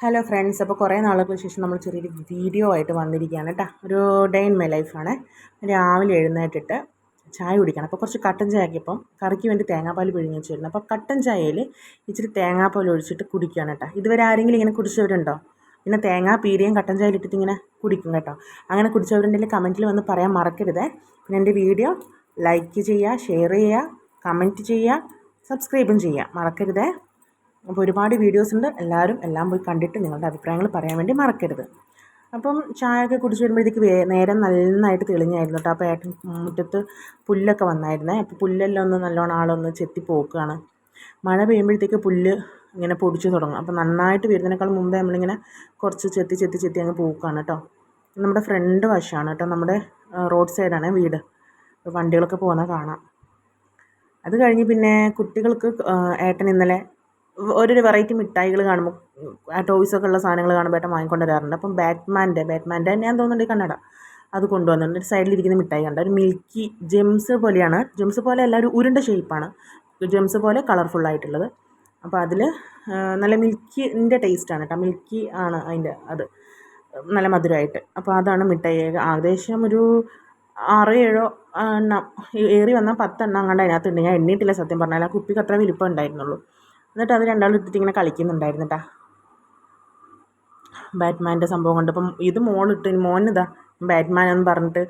Hello friends, അപ്പോൾ കുറേ നാളുകൾക്ക് ശേഷം നമ്മൾ ചെറിയൊരു വീഡിയോ ആയിട്ട് വന്നിരിക്കുകയാണ് കേട്ടോ. ഒരു ഡേ ഇൻ മൈ ലൈഫാണ്. രാവിലെ എഴുന്നേറ്റിട്ട് ചായ കുടിക്കണം. അപ്പോൾ കുറച്ച് കട്ടൻ ചായ ആക്കിയപ്പം കറിക്ക് വേണ്ടി തേങ്ങാപ്പാൽ പിഴിഞ്ഞ് വെച്ചിരുന്നു. അപ്പോൾ കട്ടൻ ചായയിൽ ഇച്ചിരി തേങ്ങാപ്പാൽ ഒഴിച്ചിട്ട് കുടിക്കുകയാണ് കേട്ടോ. ഇതുവരെ ആരെങ്കിലും ഇങ്ങനെ കുടിച്ചവരുണ്ടോ? പിന്നെ തേങ്ങാ പീരിയും കട്ടൻ ചായയിൽ ഇട്ടിട്ട് ഇങ്ങനെ കുടിക്കും കേട്ടോ. അങ്ങനെ കുടിച്ചവരുണ്ടെങ്കിൽ കമൻറ്റിൽ വന്ന് പറയാൻ മറക്കരുതേ. പിന്നെ എൻ്റെ വീഡിയോ ലൈക്ക് ചെയ്യുക, ഷെയർ ചെയ്യുക, കമൻറ്റ് ചെയ്യുക, സബ്സ്ക്രൈബും ചെയ്യുക മറക്കരുതേ. അപ്പോൾ ഒരുപാട് വീഡിയോസ് ഉണ്ട്, എല്ലാവരും എല്ലാം പോയി കണ്ടിട്ട് നിങ്ങളുടെ അഭിപ്രായങ്ങൾ പറയാൻ വേണ്ടി മറക്കരുത്. അപ്പം ചായയൊക്കെ കുടിച്ച് വരുമ്പോഴത്തേക്ക് നേരം നന്നായിട്ട് തെളിഞ്ഞായിരുന്നു കേട്ടോ. അപ്പോൾ ഏട്ടൻ മുറ്റത്ത് പുല്ലൊക്കെ വന്നായിരുന്നേ. അപ്പോൾ പുല്ലെല്ലാം ഒന്ന് നല്ലോണം ആളൊന്ന് ചെത്തി പോക്കുകയാണ്. മഴ പെയ്യുമ്പോഴത്തേക്ക് പുല്ല് ഇങ്ങനെ പൊടിച്ച് തുടങ്ങും. അപ്പോൾ നന്നായിട്ട് വരുന്നതിനേക്കാൾ മുമ്പേ നമ്മളിങ്ങനെ കുറച്ച് ചെത്തി ചെത്തി ചെത്തി അങ്ങ് പോക്കുകയാണ് കേട്ടോ. നമ്മുടെ ഫ്രണ്ട് വശമാണ് കേട്ടോ, നമ്മുടെ റോഡ് സൈഡാണ് വീട്. വണ്ടികളൊക്കെ പോകുന്നത് കാണാം. അത് കഴിഞ്ഞ് പിന്നെ കുട്ടികൾക്ക് ഏട്ടൻ ഇന്നലെ ഓരോരു വെറൈറ്റി മിഠായികൾ കാണുമ്പോൾ ടോയ്സൊക്കെ ഉള്ള സാധനങ്ങൾ കാണുമ്പോൾ ഏട്ടൻ വാങ്ങിക്കൊണ്ട് വരാറുണ്ട്. അപ്പം ബാറ്റ്മാൻ്റെ ഞാൻ തോന്നുന്നുണ്ട് കണ്ണട അത് കൊണ്ടുവന്നിട്ടുണ്ട്. ഒരു സൈഡിലിരിക്കുന്ന മിഠായി കണ്ട ഒരു മിൽക്കി ജെംസ് പോലെയാണ്. ജെംസ് പോലെ അല്ല, ഒരു ഉരുണ്ട ഷേപ്പാണ്. ജെംസ് പോലെ കളർഫുള്ളായിട്ടുള്ളത്. അപ്പോൾ അതിൽ നല്ല മിൽക്കിൻ്റെ ടേസ്റ്റാണ് കേട്ടോ. മിൽക്കി ആണ് അതിൻ്റെ അത് നല്ല മധുരമായിട്ട്. അപ്പോൾ അതാണ് മിഠായി. ഏകദേശം ഒരു 6-7 എണ്ണം, ഏറി വന്നാൽ 10 എണ്ണം അങ്ങോട്ട് അതിനകത്തുണ്ട്. ഞാൻ എണ്ണിയിട്ടില്ല സത്യം പറഞ്ഞാൽ. ആ കുപ്പിക്ക് അത്ര വലിപ്പം ഉണ്ടായിരുന്നുള്ളൂ. എന്നിട്ട് അത് രണ്ടാളും ഇട്ടിട്ട് ഇങ്ങനെ കളിക്കുന്നുണ്ടായിരുന്നു കേട്ടോ, ബാറ്റ്മാൻ്റെ സംഭവം കൊണ്ട്. അപ്പം ഇത് മോനിതാ ബാറ്റ്മാൻ എന്ന് പറഞ്ഞിട്ട്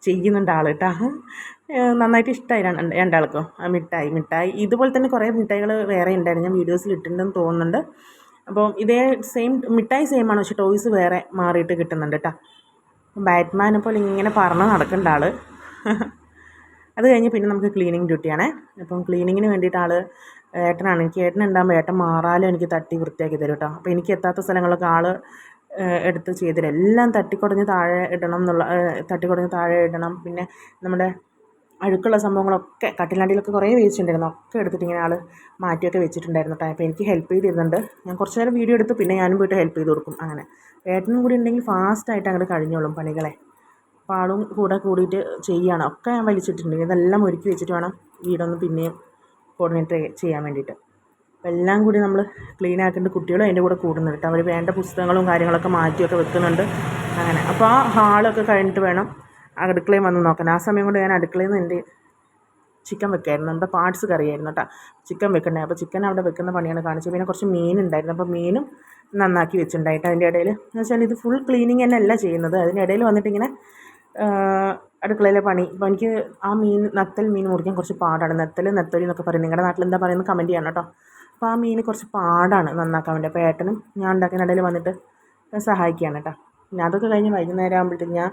ചെയ്യുന്നുണ്ട് ആൾ കേട്ടോ. നന്നായിട്ട് ഇഷ്ടമായി രണ്ടാൾക്കും ആ മിഠായി. ഇതുപോലെ തന്നെ കുറേ മിഠായികൾ വേറെ ഉണ്ടായിരുന്നു, ഞാൻ വീഡിയോസിൽ ഇട്ടിട്ടുണ്ടെന്ന് തോന്നുന്നുണ്ട്. അപ്പോൾ ഇതേ സെയിം മിഠായി സെയിമാണ്, പക്ഷേ ടോയ്സ് വേറെ മാറിയിട്ട് കിട്ടുന്നുണ്ട് കേട്ടോ. ബാറ്റ്മാനെ പോലെ ഇങ്ങനെ പറന്ന് നടക്കേണ്ട ആൾ. അത് കഴിഞ്ഞ് പിന്നെ നമുക്ക് ക്ലീനിങ് ഡ്യൂട്ടിയാണേ. അപ്പം ക്ലീനിങ്ങിന് വേണ്ടിയിട്ട് ഏട്ടനാണ്. ഏട്ടനുണ്ടാകുമ്പോൾ ഏട്ടൻ മാറാലും എനിക്ക് തട്ടി വൃത്തിയാക്കി തരും കേട്ടോ. അപ്പോൾ എനിക്ക് എത്താത്ത സ്ഥലങ്ങളൊക്കെ എടുത്ത് ചെയ്തു തരും. എല്ലാം തട്ടിക്കുടഞ്ഞ് താഴെ ഇടണം. പിന്നെ നമ്മുടെ അഴുക്കുള്ള സംഭവങ്ങളൊക്കെ കട്ടിലാണ്ടിലൊക്കെ കുറേ വേസ്റ്റുണ്ടായിരുന്നു, ഒക്കെ എടുത്തിട്ട് ഇങ്ങനെ മാറ്റിയൊക്കെ വെച്ചിട്ടുണ്ടായിരുന്നു കേട്ടോ. അപ്പോൾ എനിക്ക് ഹെൽപ്പ് ചെയ്തിരുന്നുണ്ട്. ഞാൻ കുറച്ച് നേരം വീഡിയോ എടുത്തു, പിന്നെ ഞാനും പോയിട്ട് ഹെൽപ്പ് ചെയ്ത് കൊടുക്കും. അങ്ങനെ ഏട്ടനും കൂടി ഉണ്ടെങ്കിൽ ഫാസ്റ്റായിട്ട് അങ്ങോട്ട് കഴിഞ്ഞോളും പണികളെ. അപ്പോൾ ആളും കൂടിയിട്ട് ചെയ്യുകയാണ്. ഒക്കെ ഞാൻ വലിച്ചിട്ടുണ്ട്. ഇതെല്ലാം ഒരുക്കി വെച്ചിട്ട് വേണം വീടൊന്ന് പിന്നെയും കോർഡിനേറ്റ് ചെയ്യാൻ വേണ്ടിയിട്ട്. അപ്പോൾ എല്ലാം കൂടി നമ്മൾ ക്ലീൻ ആക്കേണ്ട. കുട്ടികളും അതിൻ്റെ കൂടെ കൂടുന്നുണ്ട് കേട്ടോ. അവർ വേണ്ട പുസ്തകങ്ങളും കാര്യങ്ങളൊക്കെ മാറ്റിയൊക്കെ വെക്കുന്നുണ്ട്. അങ്ങനെ അപ്പോൾ ആ ഹാളൊക്കെ കഴിഞ്ഞിട്ട് വേണം അടുക്കളയും വന്ന് നോക്കാൻ. ആ സമയം കൊണ്ട് ഞാൻ അടുക്കളയിൽ നിന്ന് എൻ്റെ ചിക്കൻ വെക്കായിരുന്നു. നമ്മുടെ പാർട്സ് കറിയായിരുന്നു കേട്ടോ. ചിക്കൻ വെക്കണ്ടേ. അപ്പോൾ ചിക്കൻ അവിടെ വെക്കുന്ന പണിയാണ് കാണിച്ചത്. പിന്നെ കുറച്ച് മീനുണ്ടായിരുന്നു, അപ്പോൾ മീനും നന്നാക്കി വെച്ചിട്ടുണ്ടായിട്ട് അതിൻ്റെ ഇടയിൽ എന്ന് വെച്ചാൽ ഇത് ഫുൾ ക്ലീനിങ് തന്നെ അല്ല ചെയ്യുന്നത്. അതിൻ്റെ ഇടയിൽ വന്നിട്ടിങ്ങനെ അടുക്കളയിലെ പണി. അപ്പോൾ എനിക്ക് ആ നത്തൽ മീൻ മുറിക്കാൻ കുറച്ച് പാടാണ്. നെത്തലി എന്നൊക്കെ പറയും, നിങ്ങളുടെ നാട്ടിൽ എന്താ പറയുന്നത് കമൻറ്റ് ചെയ്യണം കേട്ടോ. അപ്പോൾ ആ മീൻ കുറച്ച് പാടാണ് നന്നാക്കാൻ വേണ്ടി. അപ്പോൾ ഏട്ടനും ഞാൻ ഉണ്ടാക്കുന്ന ഇടയിൽ വന്നിട്ട് സഹായിക്കുകയാണ് കേട്ടോ. പിന്നെ അതൊക്കെ കഴിഞ്ഞ് വൈകുന്നേരം ആകുമ്പോഴത്തേക്ക് ഞാൻ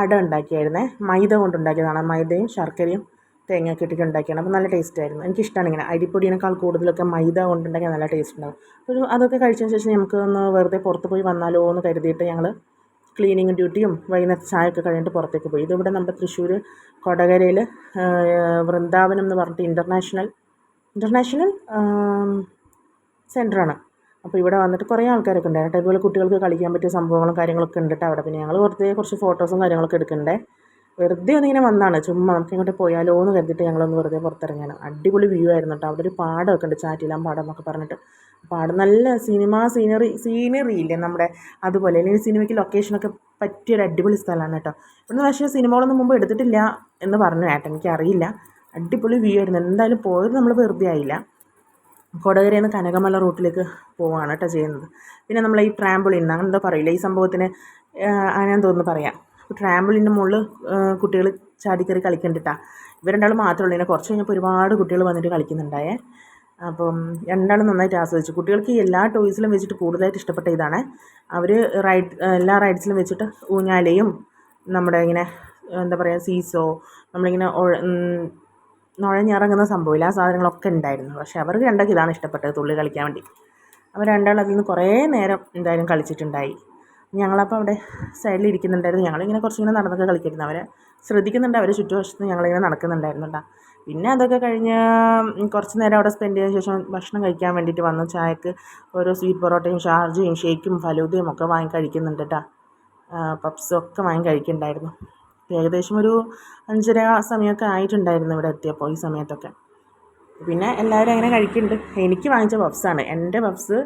അട ഉണ്ടാക്കിയായിരുന്നേ. മൈദ കൊണ്ടുണ്ടാക്കിയതാണ്. മൈദയും ശർക്കരയും തേങ്ങയൊക്കെ ഇട്ടിട്ട് ഉണ്ടാക്കിയാണ്. അപ്പോൾ നല്ല ടേസ്റ്റായിരുന്നു. എനിക്കിഷ്ടമാണ് ഇങ്ങനെ അരിപ്പൊടിയേക്കാൾ കൂടുതലൊക്കെ മൈദ കൊണ്ടുണ്ടാക്കിയാൽ നല്ല ടേസ്റ്റ് ഉണ്ടാകും. അപ്പോൾ അതൊക്കെ കഴിച്ചതിന് ശേഷം നമുക്ക് ഒന്ന് വെറുതെ പുറത്ത് പോയി വന്നാലോ എന്ന് കരുതിയിട്ട് ഞങ്ങൾ ക്ലീനിങ് ഡ്യൂട്ടിയും വൈകുന്നേരത്തെ ചായയൊക്കെ കഴിഞ്ഞിട്ട് പുറത്തേക്ക് പോയി. ഇതിവിടെ നമ്മുടെ തൃശ്ശൂർ കൊടകരയിൽ വൃന്ദാവനം എന്ന് പറഞ്ഞിട്ട് ഇൻ്റർനാഷണൽ സെൻറ്ററാണ്. അപ്പോൾ ഇവിടെ വന്നിട്ട് കുറേ ആൾക്കാരൊക്കെ ഉണ്ട് കേട്ടോ. ഇതുപോലെ കുട്ടികൾക്ക് കളിക്കാൻ പറ്റിയ സംഭവങ്ങളും കാര്യങ്ങളൊക്കെ ഉണ്ട് കേട്ടോ അവിടെ. പിന്നെ ഞങ്ങൾ കുറച്ച് ഫോട്ടോസും കാര്യങ്ങളൊക്കെ എടുക്കണ്ടേ. വെറുതെ ഒന്നിങ്ങനെ വന്നാണ്, ചുമ്മാ നമുക്ക് ഇങ്ങോട്ട് പോയാലോ എന്ന് കരുതിയിട്ട് ഞങ്ങളൊന്ന് വെറുതെ പുറത്തിറങ്ങിയാണ്. അടിപൊളി വ്യൂ ആയിരുന്നു കേട്ടോ. അവിടെ ഒരു പാടമൊക്കെ ഉണ്ട്, ചാറ്റിലാം പാടം എന്നൊക്കെ പറഞ്ഞിട്ട്. പാടം നല്ല സീനറി ഇല്ലേ നമ്മുടെ, അതുപോലെ അല്ലെങ്കിൽ സിനിമയ്ക്ക് ലൊക്കേഷനൊക്കെ പറ്റിയൊരു അടിപൊളി സ്ഥലമാണ് കേട്ടോ. ഇവിടുന്ന് പക്ഷേ സിനിമകളൊന്നും മുമ്പ് എടുത്തിട്ടില്ല എന്ന് പറഞ്ഞു ഏട്ടൻ, എനിക്കറിയില്ല. അടിപൊളി വ്യൂ ആയിരുന്നു. എന്തായാലും പോയത് നമ്മൾ വെറുതെ ആയില്ല. കൊടകരയിൽ നിന്ന് കനകമല റൂട്ടിലേക്ക് പോവുകയാണ് കേട്ടോ ചെയ്യുന്നത്. പിന്നെ നമ്മൾ ഈ ട്രാമ്പിളിൻ അങ്ങനെ എന്താ പറയില്ല ഈ സംഭവത്തിന്, ഞാൻ തോന്നുന്നു പറയാം. ട്രാമ്പിളിൻ്റെ മുകളിൽ കുട്ടികൾ ചാടിക്കറി കളിക്കണ്ടിട്ടാണ്. ഇവർ രണ്ടാളും മാത്രമേ ഉള്ളൂ. ഇങ്ങനെ കുറച്ച് കഴിഞ്ഞപ്പോൾ ഒരുപാട് കുട്ടികൾ വന്നിട്ട് കളിക്കുന്നുണ്ടായേ. അപ്പം രണ്ടാളും നന്നായിട്ട് ആസ്വദിച്ചു. കുട്ടികൾക്ക് ഈ എല്ലാ ടോയ്സിലും വെച്ചിട്ട് കൂടുതലായിട്ട് ഇഷ്ടപ്പെട്ട ഇതാണ്. അവർ എല്ലാ റൈഡ്സിലും വെച്ചിട്ട് ഊഞ്ഞാലയും നമ്മുടെ ഇങ്ങനെ എന്താ പറയുക സീസോ, നമ്മളിങ്ങനെ നുഴഞ്ഞിറങ്ങുന്ന സംഭവമില്ല, ആ സാധനങ്ങളൊക്കെ ഉണ്ടായിരുന്നു. പക്ഷേ അവർക്ക് രണ്ടൊക്കെ ഇതാണ് ഇഷ്ടപ്പെട്ടത്, തുള്ളി കളിക്കാൻ വേണ്ടി. അവർ രണ്ടാളും അതിൽ നിന്ന് കുറേ നേരം എന്തായാലും കളിച്ചിട്ടുണ്ടായി. ഞങ്ങളപ്പോൾ അവിടെ സൈഡിൽ ഇരിക്കുന്നുണ്ടായിരുന്നു. ഞങ്ങളിങ്ങനെ കുറച്ചിങ്ങനെ നടന്നൊക്കെ കളിക്കായിരുന്നു. അവരെ ശ്രദ്ധിക്കുന്നുണ്ട്, അവർ ചുറ്റുവശത്ത് ഞങ്ങളിങ്ങനെ നടക്കുന്നുണ്ടായിരുന്നു കേട്ടോ. പിന്നെ അതൊക്കെ കഴിഞ്ഞ് കുറച്ച് നേരം അവിടെ സ്പെൻഡ് ചെയ്തതിന് ശേഷം ഭക്ഷണം കഴിക്കാൻ വേണ്ടിയിട്ട് വന്നു. ചായക്ക് ഓരോ സ്വീറ്റ് പൊറോട്ടയും ഷാർജയും ഷേക്കും ഫലൂദയും ഒക്കെ വാങ്ങി കഴിക്കുന്നുണ്ട് കേട്ടോ. പപ്സും ഒക്കെ വാങ്ങി കഴിക്കുന്നുണ്ടായിരുന്നു. ഏകദേശം ഒരു 5:30 സമയമൊക്കെ ആയിട്ടുണ്ടായിരുന്നു ഇവിടെ എത്തിയപ്പോൾ ഈ സമയത്തൊക്കെ. പിന്നെ എല്ലാവരും അങ്ങനെ കഴിക്കുന്നുണ്ട്. എനിക്ക് വാങ്ങിച്ച പപ്സാണ്. എൻ്റെ പപ്സ്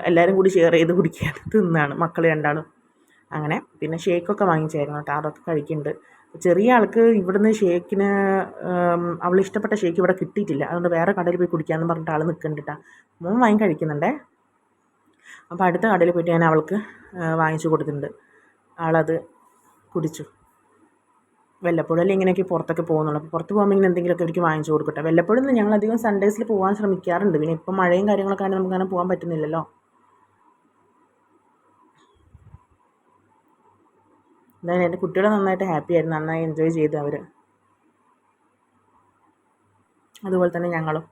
എല്ലാവരും കൂടി ഷെയർ ചെയ്ത് കുടിക്കുകയാണ്, തിന്നാണ് മക്കൾ രണ്ടാളും. അങ്ങനെ പിന്നെ ഷേക്കൊക്കെ വാങ്ങിച്ചായിരുന്നു കേട്ടോ, അതൊക്കെ കഴിക്കുന്നുണ്ട്. ചെറിയ ആൾക്ക് ഇവിടുന്ന് ഷേക്കിന് അവൾ ഇഷ്ടപ്പെട്ട ഷേക്ക് ഇവിടെ കിട്ടിയിട്ടില്ല, അതുകൊണ്ട് വേറെ കടയിൽ പോയി കുടിക്കാമെന്ന് പറഞ്ഞിട്ട് ആൾ നിൽക്കുന്നുണ്ട് കേട്ടോ. മോൻ വാങ്ങി കഴിക്കുന്നുണ്ടേ. അപ്പോൾ അടുത്ത കടയിൽ പോയിട്ട് ഞാൻ അവൾക്ക് വാങ്ങിച്ചു കൊടുത്തിട്ടുണ്ട്. ആളത് കുടിച്ചു. വല്ലപ്പോഴല്ലേ ഇങ്ങനെയൊക്കെ പുറത്തൊക്കെ പോകുന്നുള്ളൂ. അപ്പോൾ പുറത്ത് പോകുമ്പോൾ ഇങ്ങനെ എന്തെങ്കിലുമൊക്കെ അവർക്ക് വാങ്ങിച്ചു കൊടുക്കട്ടെ. വല്ലപ്പോഴും ഞങ്ങളധികം സൺഡേസിൽ പോകാൻ ശ്രമിക്കാറുണ്ട്. പിന്നെ ഇപ്പം മഴയും കാര്യങ്ങളൊക്കെ ആണെങ്കിൽ നമുക്ക് അങ്ങനെ പോകാൻ പറ്റുന്നില്ലല്ലോ. എന്തായാലും എൻ്റെ കുട്ടികൾ നന്നായിട്ട് ഹാപ്പി ആയിരുന്നു, നന്നായി എൻജോയ് ചെയ്തു അവർ. അതുപോലെ തന്നെ ഞങ്ങളും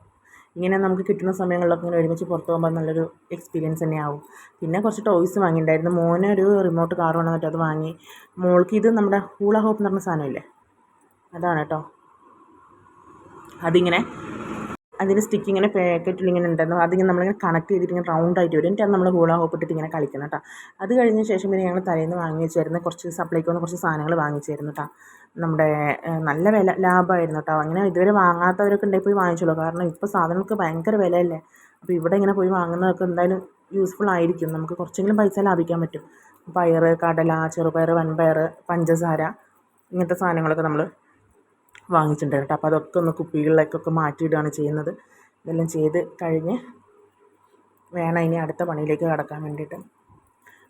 ഇങ്ങനെ നമുക്ക് കിട്ടുന്ന സമയങ്ങളിലൊക്കെ ഇങ്ങനെ ഒരുമിച്ച് പുറത്ത് പോകുമ്പോൾ നല്ലൊരു എക്സ്പീരിയൻസ് തന്നെ ആവും. പിന്നെ കുറച്ച് ടോയ്സ് വാങ്ങിയിട്ടുണ്ടായിരുന്നു. മോനെ ഒരു റിമോട്ട് കാർ വേണം എന്നിട്ട് അത് വാങ്ങി. മോൾക്ക് ഇത് നമ്മുടെ ഹൂള ഹോപ്പ് എന്ന് പറഞ്ഞ സാധനമില്ലേ, അതാണ് കേട്ടോ. അതിങ്ങനെ അതിന് സ്റ്റിക്ക് ഇങ്ങനെ പാക്കറ്റിൽ ഇങ്ങനെ ഉണ്ടെന്നോ അതിങ്ങനെ നമ്മളിങ്ങനെ കണക്ട് ചെയ്തിട്ട് ഇങ്ങനെ റൗണ്ട് ആയിട്ട് വരും. എന്നിട്ട് അത് നമ്മൾ ഹൂള ഹോപ്പ് ഇട്ടിട്ട് ഇങ്ങനെ കളിക്കണം കേട്ടോ. അത് കഴിഞ്ഞ ശേഷം പിന്നെ ഞങ്ങൾ തലേന്ന് വാങ്ങി വെച്ചായിരുന്നു കുറച്ച് സപ്ലൈക്കോന്ന് കുറച്ച് സാധനങ്ങൾ വാങ്ങിച്ചായിരുന്നു കേട്ടോ. നമ്മുടെ നല്ല വില ലാഭമായിരുന്നു കേട്ടോ. അങ്ങനെ ഇതുവരെ വാങ്ങാത്തവരൊക്കെ ഉണ്ടെങ്കിൽ പോയി വാങ്ങിച്ചോളൂ, കാരണം ഇപ്പോൾ സാധനങ്ങൾക്ക് ഭയങ്കര വിലയല്ലേ. അപ്പോൾ ഇവിടെ ഇങ്ങനെ പോയി വാങ്ങുന്നതൊക്കെ എന്തായാലും യൂസ്ഫുൾ ആയിരിക്കും, നമുക്ക് കുറച്ചെങ്കിലും പൈസ ലാഭിക്കാൻ പറ്റും. പയർ, കടല, ചെറുപയർ, വൻപയർ, പഞ്ചസാര, ഇങ്ങനത്തെ സാധനങ്ങളൊക്കെ നമ്മൾ വാങ്ങിച്ചിട്ടുണ്ട് കേട്ടോ. അപ്പോൾ അതൊക്കെ ഒന്ന് കുപ്പികളിലേക്കൊക്കെ മാറ്റിയിടുകയാണ് ചെയ്യുന്നത്. ഇതെല്ലാം ചെയ്ത് കഴിഞ്ഞ് വേണം ഇനി അടുത്ത പണിയിലേക്ക് കടക്കാൻ വേണ്ടിയിട്ട്.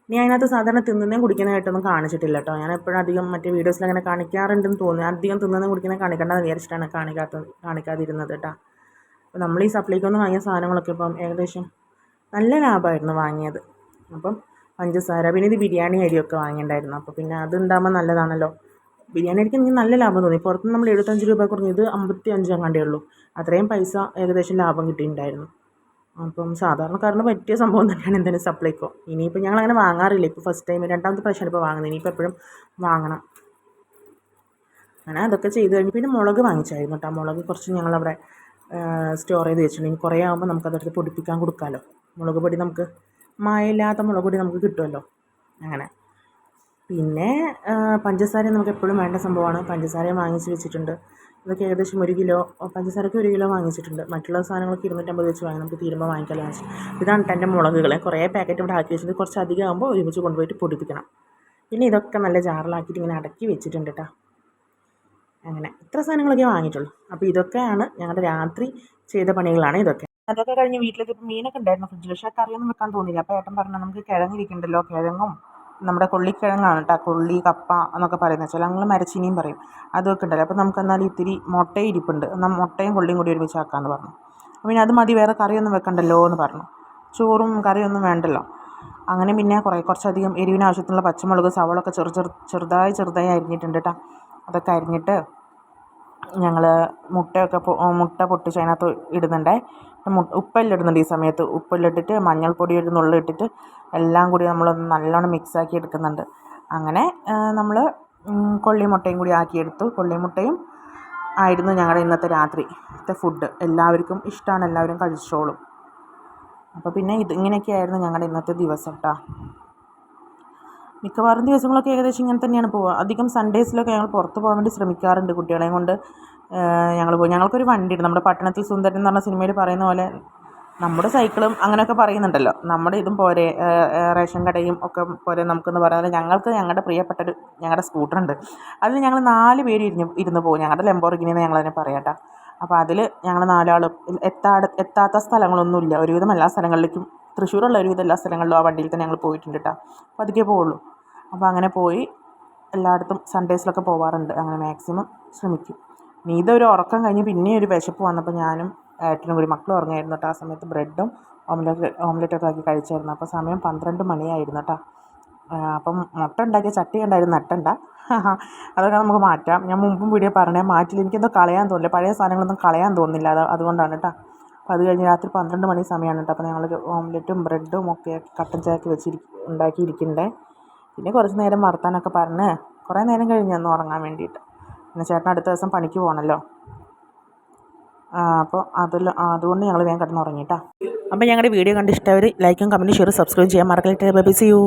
ഇനി അതിനകത്ത് സാധാരണ തിന്നുന്നതും കുടിക്കുന്നതായിട്ടൊന്നും കാണിച്ചിട്ടില്ല കേട്ടോ. ഞാൻ എപ്പോഴും അധികം മറ്റേ വീഡിയോസിൽ അങ്ങനെ കാണിക്കാറുണ്ടെന്ന് തോന്നുന്നു. അധികം തിന്നുന്നതും കുടിക്കുന്നതും കാണിക്കേണ്ടത് വിചാരിച്ചിട്ടാണ് കാണിക്കാതിരുന്നത് കേട്ടോ. അപ്പോൾ നമ്മൾ ഈ സപ്ലൈക്കൊന്ന് വാങ്ങിയ സാധനങ്ങളൊക്കെ ഇപ്പം ഏകദേശം നല്ല ലാഭമായിരുന്നു വാങ്ങിയത്. അപ്പം പഞ്ചസാര, പിന്നെ ഇത് ബിരിയാണി അരിയൊക്കെ വാങ്ങിയിട്ടുണ്ടായിരുന്നു. അപ്പോൾ പിന്നെ അതുണ്ടാകുമ്പോൾ നല്ലതാണല്ലോ. ബിരിയാണി അരിക്ക് എനിക്ക് നല്ല ലാഭം തോന്നി. പുറത്ത് നമ്മൾ 75 രൂപ കുറഞ്ഞ്, ഇത് 55 അങ്ങാണ്ടേ ഉള്ളൂ. അത്രയും പൈസ ഏകദേശം ലാഭം കിട്ടിയിട്ടുണ്ടായിരുന്നു. അപ്പം സാധാരണക്കാരന് പറ്റിയ സംഭവം തന്നെയാണ് എന്തായാലും സപ്ലൈക്കോ. ഇനിയിപ്പോൾ ഞങ്ങളങ്ങനെ വാങ്ങാറില്ല, ഇപ്പോൾ ഫസ്റ്റ് ടൈം രണ്ടാമത്തെ പ്രാവശ്യമാണ് ഇപ്പോൾ വാങ്ങുന്നത്. ഇനിയിപ്പോൾ എപ്പോഴും വാങ്ങണം. അങ്ങനെ അതൊക്കെ ചെയ്ത് കഴിഞ്ഞ് പിന്നെ മുളക് വാങ്ങിച്ചായിരുന്നു കേട്ടോ. മുളക് കുറച്ച് ഞങ്ങളവിടെ സ്റ്റോർ ചെയ്ത് വെച്ചിട്ടുണ്ട്. ഇനി കുറേ ആകുമ്പോൾ നമുക്കതെടുത്ത് പൊടിപ്പിക്കാൻ കൊടുക്കാമല്ലോ. മുളക് പൊടി നമുക്ക് മായമില്ലാത്ത മുളക് പൊടി നമുക്ക് കിട്ടുമല്ലോ. അങ്ങനെ പിന്നെ പഞ്ചസാര നമുക്ക് എപ്പോഴും വേണ്ട സംഭവമാണ്. പഞ്ചസാരയും വാങ്ങിച്ച് വെച്ചിട്ടുണ്ട്. ഇതൊക്കെ ഏകദേശം 1 കിലോ, പഞ്ചസാരയ്ക്ക് 1 കിലോ വാങ്ങിച്ചിട്ടുണ്ട്. മറ്റുള്ള സാധനങ്ങളൊക്കെ 250 വെച്ച് വാങ്ങി, നമുക്ക് തീരുമ്പോൾ വാങ്ങിക്കാൻ വാങ്ങിച്ചു. ഇതാണ് എൻ്റെ മുളകുകൾ. കുറേ പാക്കറ്റ് ഇവിടെ ആക്കി വെച്ചിട്ട് കുറച്ച് അധികം ആകുമ്പോൾ ഒരുമിച്ച് കൊണ്ടുപോയിട്ട് പൊടിപ്പിക്കണം. പിന്നെ ഇതൊക്കെ നല്ല ജാറിലാക്കിയിട്ട് ഇങ്ങനെ അടക്കി വെച്ചിട്ടുണ്ട് കേട്ടോ. അങ്ങനെ ഇത്ര സാധനങ്ങളൊക്കെ വാങ്ങിയിട്ടുള്ളൂ. അപ്പോൾ ഇതൊക്കെയാണ് ഞങ്ങളുടെ രാത്രി ചെയ്ത പണികളാണ് ഇതൊക്കെ. അതൊക്കെ കഴിഞ്ഞ് വീട്ടിലെത്തിയപ്പോൾ മീനൊക്കെ ഉണ്ടായിരുന്നു ഫ്രിഡ്ജിൽ, പക്ഷേ കറിയൊന്നും വെക്കാൻ തോന്നിയില്ല. അപ്പോൾ ഏട്ടൻ പറഞ്ഞു നമുക്ക് കിഴങ്ങിരിക്കുന്നുണ്ടല്ലോ, കിഴങ്ങും നമ്മുടെ കൊള്ളിക്കിഴങ്ങാണ് കേട്ടോ, കൊള്ളി കപ്പ എന്നൊക്കെ പറയുന്നത്, ചില ഞങ്ങൾ മരച്ചീനിയും പറയും, അതൊക്കെ ഉണ്ടല്ലോ. അപ്പോൾ നമുക്ക് എന്നാൽ ഇത്തിരി മുട്ടയും ഇരിപ്പുണ്ട്, എന്നാൽ മുട്ടയും കൊള്ളിയും കൂടി ഒരുമിച്ച് ആക്കാമെന്ന് പറഞ്ഞു. അപ്പോൾ പിന്നെ അത് മതി, വേറെ കറിയൊന്നും വെക്കണ്ടല്ലോ എന്ന് പറഞ്ഞു. ചോറും കറിയൊന്നും വേണ്ടല്ലോ. അങ്ങനെ പിന്നെ കുറച്ചധികം എരിവിന് ആവശ്യത്തിനുള്ള പച്ചമുളക്, സവളൊക്കെ ചെറുതായി അരിഞ്ഞിട്ടുണ്ട് കേട്ടോ. അതൊക്കെ അരിഞ്ഞിട്ട് ഞങ്ങൾ മുട്ട പൊട്ടിച്ച് അതിനകത്ത് ഇടുന്നുണ്ടേ. ഉപ്പെല്ലാം ഇടുന്നുണ്ട് ഈ സമയത്ത്. ഉപ്പെല്ലാം ഇട്ടിട്ട് മഞ്ഞൾപ്പൊടി ഒരു നുള്ളി ഇട്ടിട്ട് എല്ലാം കൂടി നമ്മളൊന്ന് നല്ലോണം മിക്സാക്കി എടുക്കുന്നുണ്ട്. അങ്ങനെ നമ്മൾ കൊള്ളിമുട്ടയും കൂടി ആക്കിയെടുത്തു. കൊള്ളിമുട്ടയും ആയിരുന്നു ഞങ്ങളുടെ ഇന്നത്തെ രാത്രിത്തെ ഫുഡ്. എല്ലാവർക്കും ഇഷ്ടമാണ്, എല്ലാവരും കഴിച്ചോളും. അപ്പോൾ പിന്നെ ഇങ്ങനെയൊക്കെയായിരുന്നു ഞങ്ങളുടെ ഇന്നത്തെ ദിവസം കേട്ടോ. മിക്കവാറും ദിവസങ്ങളൊക്കെ ഏകദേശം ഇങ്ങനെ തന്നെയാണ് പോവുക. അധികം സൺഡേസിലൊക്കെ ഞങ്ങൾ പുറത്ത് പോകാൻ വേണ്ടി ശ്രമിക്കാറുണ്ട്. കുട്ടികളെയും കൊണ്ട് ഞങ്ങൾ പോയി. ഞങ്ങൾക്കൊരു വണ്ടിയുണ്ട്, നമ്മുടെ പട്ടണത്തിൽ സുന്ദരൻ എന്ന് പറഞ്ഞ സിനിമയിൽ പറയുന്ന പോലെ നമ്മുടെ സൈക്കിളും അങ്ങനെയൊക്കെ പറയുന്നുണ്ടല്ലോ, നമ്മുടെ ഇതും പോരെ, റേഷൻ കടയും ഒക്കെ പോരെ നമുക്കെന്ന് പറയുന്നത്. ഞങ്ങൾക്ക് ഞങ്ങളുടെ പ്രിയപ്പെട്ടൊരു ഞങ്ങളുടെ സ്കൂട്ടറുണ്ട്. അതിൽ ഞങ്ങൾ 4 പേര് ഇരുന്ന് പോകും. ഞങ്ങളുടെ ലംബോർഗിനി എന്ന് ഞങ്ങളതിനെ പറയാം കേട്ടോ. അപ്പോൾ അതിൽ ഞങ്ങൾ 4 ആളും എത്താത്ത സ്ഥലങ്ങളൊന്നുമില്ല. ഒരുവിധം എല്ലാ സ്ഥലങ്ങളിലേക്കും, തൃശ്ശൂരുള്ള ഒരുവിധം എല്ലാ സ്ഥലങ്ങളിലും ആ വണ്ടിയിൽ തന്നെ ഞങ്ങൾ പോയിട്ടുണ്ട് കേട്ടോ. അപ്പോൾ അതൊക്കെ പോവുള്ളൂ. അപ്പോൾ അങ്ങനെ പോയി എല്ലായിടത്തും സൺഡേസിലൊക്കെ പോവാറുണ്ട്. അങ്ങനെ മാക്സിമം ശ്രമിക്കും. ഇനി ഇതൊരു ഉറക്കം കഴിഞ്ഞ് പിന്നെ ഒരു വിശപ്പ് വന്നപ്പോൾ ഞാനും ഏട്ടനും കൂടി, മക്കളും ഉറങ്ങായിരുന്നു കേട്ടോ. ആ സമയത്ത് ബ്രെഡും ഓംലെറ്റൊക്കെ ആക്കി കഴിച്ചായിരുന്നു. അപ്പോൾ സമയം 12 മണിയായിരുന്നു കേട്ടോ. അപ്പം മുട്ട ഉണ്ടാക്കിയ ചട്ടി ഉണ്ടായിരുന്നു, നട്ടണ്ട, അതൊക്കെ നമുക്ക് മാറ്റാം. ഞാൻ മുമ്പും വീഡിയോ പറഞ്ഞാൽ മാറ്റില്ല, എനിക്കെന്തോ കളയാൻ തോന്നില്ല, പഴയ സാധനങ്ങളൊന്നും കളയാൻ തോന്നുന്നില്ല, അതുകൊണ്ടാണ് കേട്ടോ. അപ്പോൾ അത് കഴിഞ്ഞ് രാത്രി 12 മണി സമയമാണ് കേട്ടോ. അപ്പോൾ ഞങ്ങൾ ഓംലെറ്റും ബ്രെഡും ഒക്കെ കട്ടൻ ചായക്ക് ഉണ്ടാക്കിയിരിക്കണ്ടേ. പിന്നെ കുറച്ച് നേരം വർത്താനൊക്കെ പറഞ്ഞ് കുറേ നേരം കഴിഞ്ഞ് ഒന്ന് ഉറങ്ങാൻ വേണ്ടിയിട്ട്. പിന്നെ ചേട്ടൻ അടുത്ത ദിവസം പണിക്ക് പോകണമല്ലോ. അപ്പോൾ അതുകൊണ്ട് ഞങ്ങൾ വേഗം കിടന്ന് ഉറങ്ങിയിട്ടാ. അപ്പോൾ ഞങ്ങളുടെ വീഡിയോ കണ്ട് ഇഷ്ടമായവർ ലൈക്കും കമൻറ്റും ഷെയർ സബ്സ്ക്രൈബ് ചെയ്യാൻ മറക്കല്ലേ. Bye bye, see U.